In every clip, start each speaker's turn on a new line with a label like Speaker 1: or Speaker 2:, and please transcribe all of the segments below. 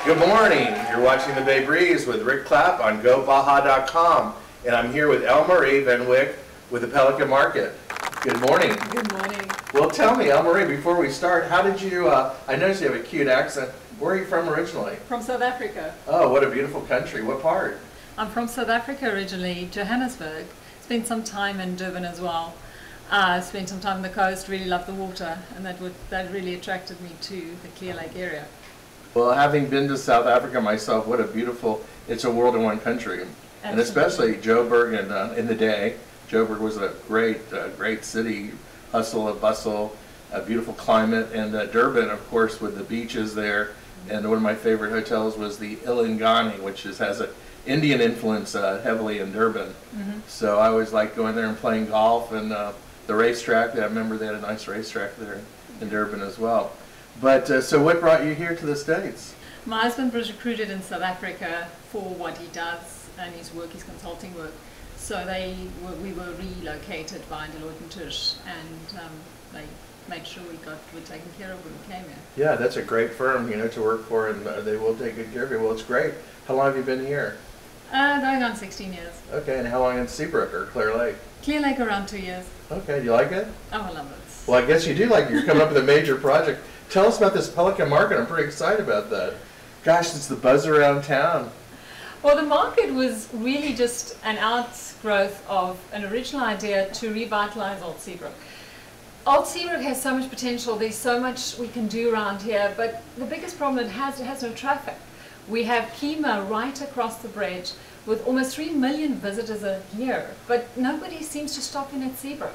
Speaker 1: Good morning. You're watching The Bay Breeze with Rick Clapp on GoBaja.com, and I'm here with Marie Van Wyck with the Pelican Market. Good morning.
Speaker 2: Good morning.
Speaker 1: Well, tell me, Marie, before we start, how did you, I noticed you have a cute accent. Where are you from originally?
Speaker 2: From South Africa.
Speaker 1: Oh, what a beautiful country. What part?
Speaker 2: I'm from South Africa originally, Johannesburg. Spent some time in Durban as well. Spent some time on the coast, really loved the water, and that really attracted me to the Clear Lake area.
Speaker 1: Well, having been to South Africa myself, what a beautiful, it's a world in one country. Absolutely. And especially Joburg, and in the day, Joburg was a great city, hustle and bustle, a beautiful climate, and Durban, of course, with the beaches there. And one of my favorite hotels was the Ilingani, which has an Indian influence heavily in Durban. Mm-hmm. So I always liked going there and playing golf, and the racetrack. I remember they had a nice racetrack there in Durban as well. But so what brought you here to the States?
Speaker 2: My husband was recruited in South Africa for what he does and his work, his consulting work. So we were relocated by Deloitte & Touche, and they made sure we were taken care of when we came here.
Speaker 1: Yeah, that's a great firm, to work for, and they will take good care of you. Well, it's great. How long have you been here?
Speaker 2: Going on 16 years.
Speaker 1: Okay, and how long in Seabrook or Clear Lake?
Speaker 2: Clear Lake around 2 years.
Speaker 1: Okay, do you like it?
Speaker 2: Oh, I love it.
Speaker 1: Well, I guess you do like it. You're coming up with a major project. Tell us about this Pelican Market. I'm pretty excited about that. Gosh, it's the buzz around town.
Speaker 2: Well, the market was really just an outgrowth of an original idea to revitalize Old Seabrook. Old Seabrook has so much potential. There's so much we can do around here, but the biggest problem it has no traffic. We have Kima right across the bridge with almost 3 million visitors a year, but nobody seems to stop in at Seabrook.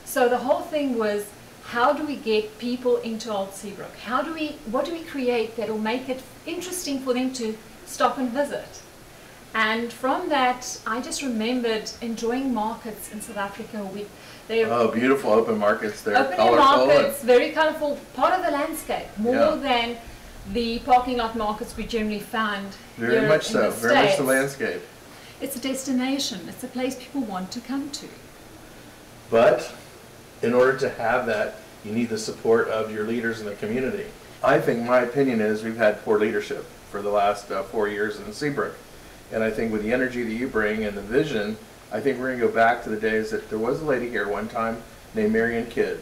Speaker 2: So the whole thing was, how do we get people into Old Seabrook? What do we create that will make it interesting for them to stop and visit? And from that, I just remembered enjoying markets in South Africa.
Speaker 1: Oh, beautiful open markets there.
Speaker 2: Open markets, very colorful, part of the landscape, more than the parking lot markets we generally found.
Speaker 1: Very much so, very much the landscape.
Speaker 2: It's a destination, it's a place people want to come to.
Speaker 1: But in order to have that, you need the support of your leaders in the community. I think, my opinion is, we've had poor leadership for the last 4 years in Seabrook. And I think with the energy that you bring and the vision, I think we're going to go back to the days that there was a lady here one time named Marion Kidd.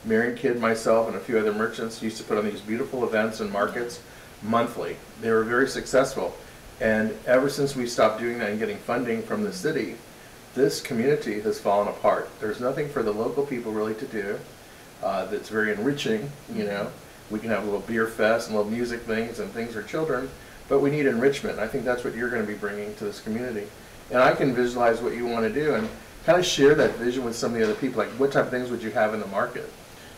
Speaker 1: Marion Kidd, myself, and a few other merchants used to put on these beautiful events and markets monthly. They were very successful. And ever since we stopped doing that and getting funding from the city, this community has fallen apart. There's nothing for the local people really to do that's very enriching. We can have a little beer fest and little music things and things for children, but we need enrichment. I think that's what you're going to be bringing to this community. And I can visualize what you want to do and kind of share that vision with some of the other people. Like, what type of things would you have in the market?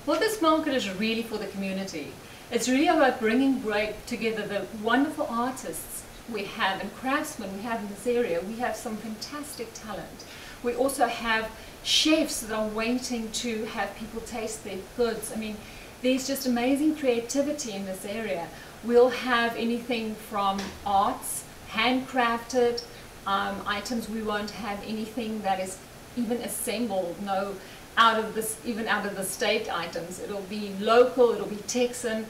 Speaker 2: Well, this market is really for the community. It's really about bringing together the wonderful artists we have and craftsmen we have in this area. We have some fantastic talent. We also have chefs that are waiting to have people taste their goods. I mean, there's just amazing creativity in this area. We'll have anything from arts, handcrafted items. We won't have anything that is even assembled, out of the state items. It'll be local, it'll be Texan,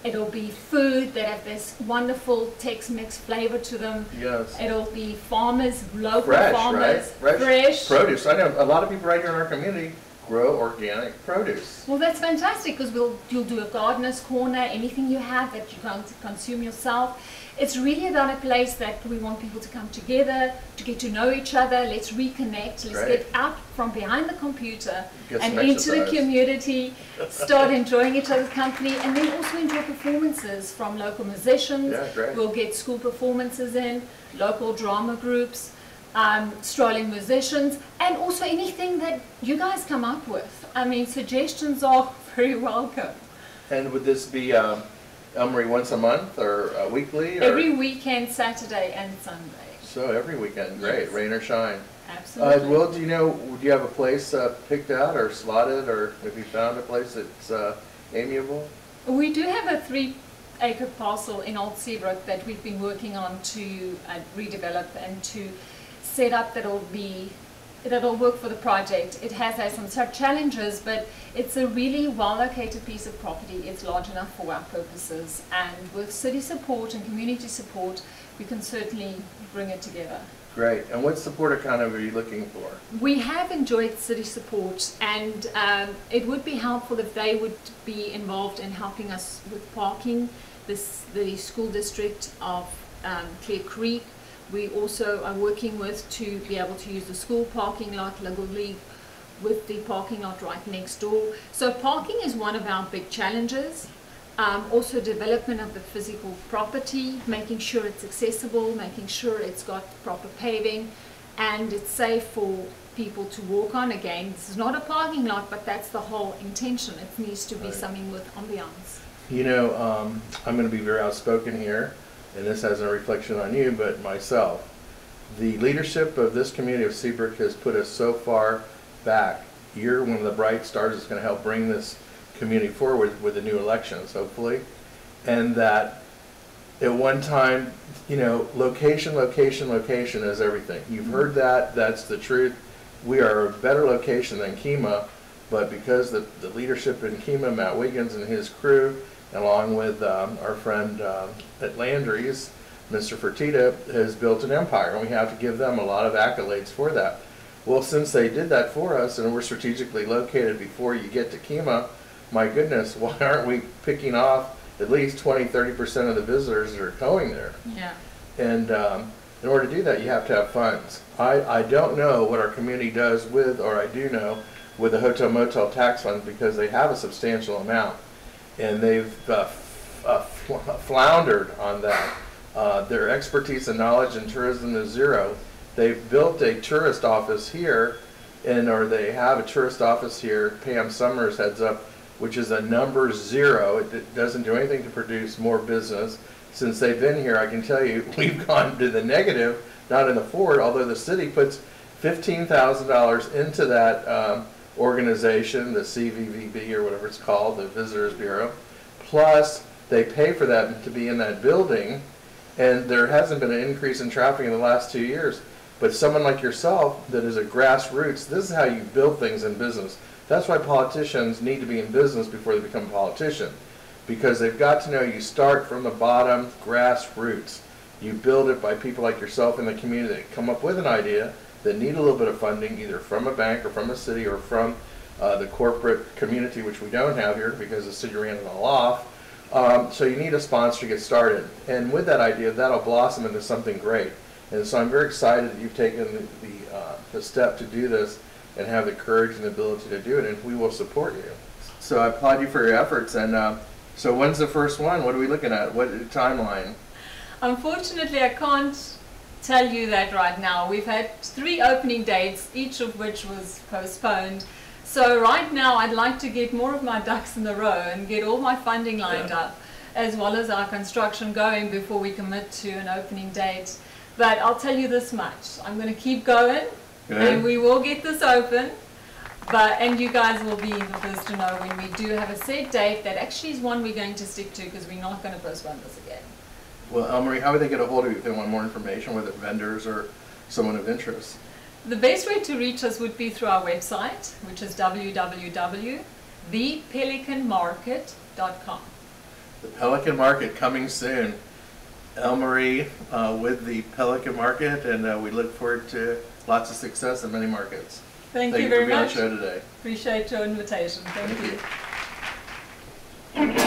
Speaker 2: it'll be food that have this wonderful Tex-Mex flavor to them.
Speaker 1: Yes.
Speaker 2: It'll be farmers, local farmers,
Speaker 1: right?
Speaker 2: fresh
Speaker 1: produce. I know a lot of people right here in our community grow organic produce.
Speaker 2: Well, that's fantastic, because you'll do a gardener's corner, anything you have that you can consume yourself. It's really about a place that we want people to come together, to get to know each other. Let's reconnect. Let's get out from behind the computer and into the community, start enjoying each other's company, and then also enjoy performances from local musicians.
Speaker 1: Yeah, great.
Speaker 2: We'll get school performances in, local drama groups, strolling musicians, and also anything that you guys come up with. I mean, suggestions are very welcome.
Speaker 1: And would this be Marie, once a month or weekly? Or?
Speaker 2: Every weekend, Saturday and Sunday.
Speaker 1: So every weekend, great,
Speaker 2: yes.
Speaker 1: Rain or shine.
Speaker 2: Absolutely.
Speaker 1: Well, do you have a place picked out or slotted, or have you found a place that's amiable?
Speaker 2: We do have a 3-acre parcel in Old Seabrook that we've been working on to redevelop and to set up that'll be that'll work for the project. It has some challenges, but it's a really well-located piece of property. It's large enough for our purposes, and with city support and community support, we can certainly bring it together.
Speaker 1: Great. And what support kind of are you looking for?
Speaker 2: We have enjoyed city support, and it would be helpful if they would be involved in helping us with parking. The school district of Clear Creek, we also are working with to be able to use the school parking lot, locally with the parking lot right next door. So parking is one of our big challenges. Also development of the physical property, making sure it's accessible, making sure it's got proper paving, and it's safe for people to walk on. Again, this is not a parking lot, but that's the whole intention. It needs to be something with ambiance.
Speaker 1: You know, I'm going to be very outspoken here, and this has a reflection on you, but myself. The leadership of this community of Seabrook has put us so far back. You're one of the bright stars that's going to help bring this community forward with the new elections, hopefully. And that at one time, you know, location is everything. You've heard that, that's the truth. We are a better location than Kemah, but because the leadership in Kemah, Matt Wiggins and his crew, along with our friend at Landry's, Mr. Fertitta, has built an empire, and we have to give them a lot of accolades for that. Well, since they did that for us, and we're strategically located before you get to Kemah, my goodness, why aren't we picking off at least 20–30% of the visitors that are going there?
Speaker 2: Yeah.
Speaker 1: And in order to do that, you have to have funds. I don't know what our community does with, or I do know, with the hotel motel tax funds, because they have a substantial amount. And they've floundered on that. Their expertise and knowledge in tourism is zero. They've built a tourist office here, or they have a tourist office here, Pam Summers heads up, which is a number 0. It doesn't do anything to produce more business. Since they've been here, I can tell you, we've gone to the negative, not in the forward, although the city puts $15,000 into that organization, the CVVB or whatever it's called, the Visitors Bureau, plus they pay for that to be in that building, and there hasn't been an increase in traffic in the last 2 years. But someone like yourself that is a grassroots, this is how you build things in business. That's why politicians need to be in business before they become a politician, because they've got to know you start from the bottom, grassroots. You build it by people like yourself in the community that come up with an idea, that need a little bit of funding, either from a bank or from a city or from the corporate community, which we don't have here because the city ran it all off. So you need a sponsor to get started. And with that idea, that'll blossom into something great. And so I'm very excited that you've taken the step to do this and have the courage and the ability to do it, and we will support you. So I applaud you for your efforts. And so when's the first one? What are we looking at? What timeline?
Speaker 2: Unfortunately, I can't tell you that right now. We've had 3 opening dates, each of which was postponed. So right now I'd like to get more of my ducks in a row and get all my funding lined up, as well as our construction going before we commit to an opening date. But I'll tell you this much, I'm going to keep going. And we will get this open, and you guys will be the first to know when we do have a set date that actually is one we're going to stick to, because we're not going to postpone this again.
Speaker 1: Well, Elmarie, how would they get a hold of you if they want more information, whether vendors or someone of interest?
Speaker 2: The best way to reach us would be through our website, which is www.thepelicanmarket.com.
Speaker 1: The Pelican Market coming soon. Elmarie with the Pelican Market, and we look forward to lots of success in many markets.
Speaker 2: Thank you very much.
Speaker 1: Thank you for being on the show today.
Speaker 2: Appreciate your invitation. Thank you.